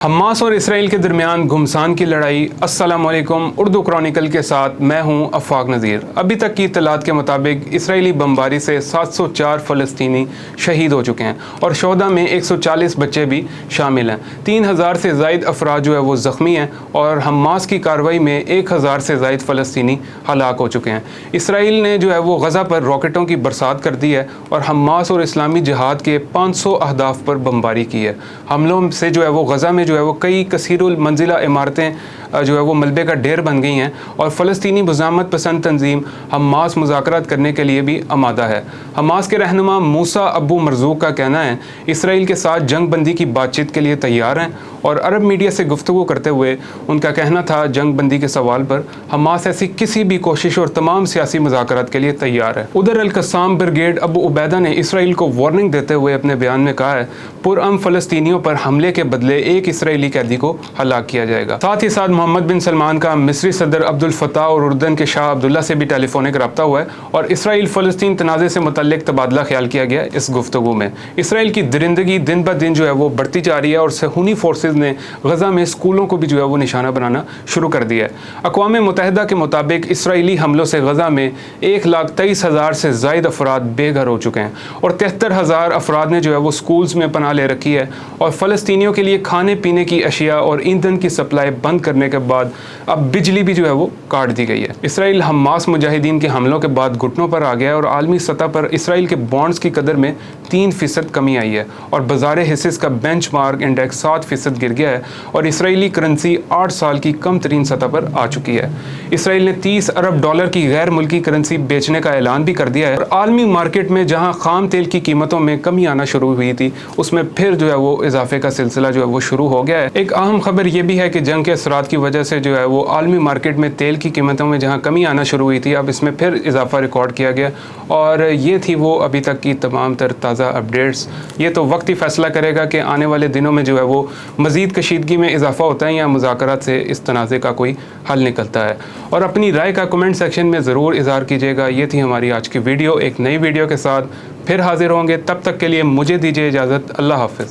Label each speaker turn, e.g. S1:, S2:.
S1: Hamas और Israel के दरमियान घुमसान की लड़ाई। अस्सलाम वालेकुम, उर्दू क्रॉनिकल के साथ मैं हूं अफाक नज़ीर। अभी तक की इत्तलात के मुताबिक इसराइली बमबारी से 704 फ़लस्तीनी शहीद हो चुके हैं और शोहदा में 140 बच्चे भी शामिल हैं। 3000 से ज़ायद अफराद जो है वो ज़ख्मी हैं और हमास की कार्रवाई में 1000 से ज़ायद फ़लस्तीनी हलाक हो चुके हैं। इसराइल ने जो है वो गज़ा पर रॉकेटों की बरसात कर दी है और हमास और इस्लामी जिहाद के 500 अहदाफ पर बमबारी की है। हमलों से जो है वो गज़ा में जो है वो कई कसीरुल मंजिला इमारतें जो है वो मलबे का ढेर बन गई हैं और फ़लस्तीनी मुज़ाहमत पसंद तंजीम हमास मुज़ाकरात करने के लिए भी आमादा है। हमास के रहनुमा मूसा अबू मरज़ूक का कहना है इसराइल के साथ जंग बंदी की बातचीत के लिए तैयार हैं और अरब मीडिया से गुफ्तगू करते हुए उनका कहना था जंग बंदी के सवाल पर हमास ऐसी किसी भी कोशिश और तमाम सियासी मुज़ाकरात के लिए तैयार है। उधर अल-कस्साम ब्रिगेड अबू उबैदा ने इसराइल को वार्निंग देते हुए अपने बयान में कहा है पुरअमन फ़लस्तीनियों पर हमले के बदले एक इसराइली कैदी को हलाक किया जाएगा। साथ ही साथ मोहम्मद बिन सलमान का मिस्री सदर अब्दुल फताह और उर्दन के शाह अब्दुल्ला से भी टेलीफोनिक रब्ता हुआ है और इसराइल फ़लस्तीन तनाज़े से मुतल्लिक तबादला ख्याल किया गया इस गुफ्तगू में। इसराइल की दरिंदगी दिन ब दिन जो है वो बढ़ती जा रही है और सहूनी फोर्सेज ने गज़ा में स्कूलों को भी जो है वो निशाना बनाना शुरू कर दिया है। अक़वाम मुत्तहिदा के मुताबिक इसराइली हमलों से गज़ा में 1,23,000 से ज़ायद अफराद बेघर हो चुके हैं और 73,000 अफराद ने जो है वो स्कूल्स में पनाह ले रखी है और फ़लस्तीनियों के लिए खाने पीने की अशिया और ईंधन की सप्लाई बंद करने के बाद अब बिजली भी जो है वो काट दी गई है। इसराइल हमास मुजाहिदीन के हमलों के बाद घुटनों पर आ गया है और आलमी सतह पर इसराइल के बॉन्ड्स की कदर में 3% कमी आई है और बाज़ार हिस्सेस का बेंचमार्क इंडेक्स 7% गिर गया है और इसराइली करेंसी 8 साल की कम तरीन सतह पर आ चुकी है। इसराइल ने 30 अरब डॉलर की गैर मुल्की करेंसी बेचने का ऐलान भी कर दिया है और आलमी मार्केट में जहाँ खाम तेल की कीमतों में कमी आना शुरू हुई थी उसमें फिर जो है वो इजाफे का सिलसिला जो है वो शुरू हो गया है। एक अहम खबर ये भी है कि जंग के असरात की वजह से जो है वो आलमी मार्केट में तेल की कीमतों में जहाँ कमी आना शुरू हुई थी अब इसमें फिर इजाफा रिकॉर्ड किया गया और ये थी वो अभी तक की तमाम तर ताज़ा अपडेट्स। ये तो वक्त ही फैसला करेगा कि आने वाले दिनों में जो है वो मज़ीद कशीदगी में इजाफा होता है या मुज़ाकरात से इस तनाज़े का कोई हल निकलता है। और अपनी राय का कमेंट सेक्शन में ज़रूर इज़हार कीजिएगा। ये थी हमारी आज की वीडियो। एक नई वीडियो के साथ फिर हाजिर होंगे, तब तक के लिए मुझे दीजिए इजाज़त। अल्लाह हाफ़िज़।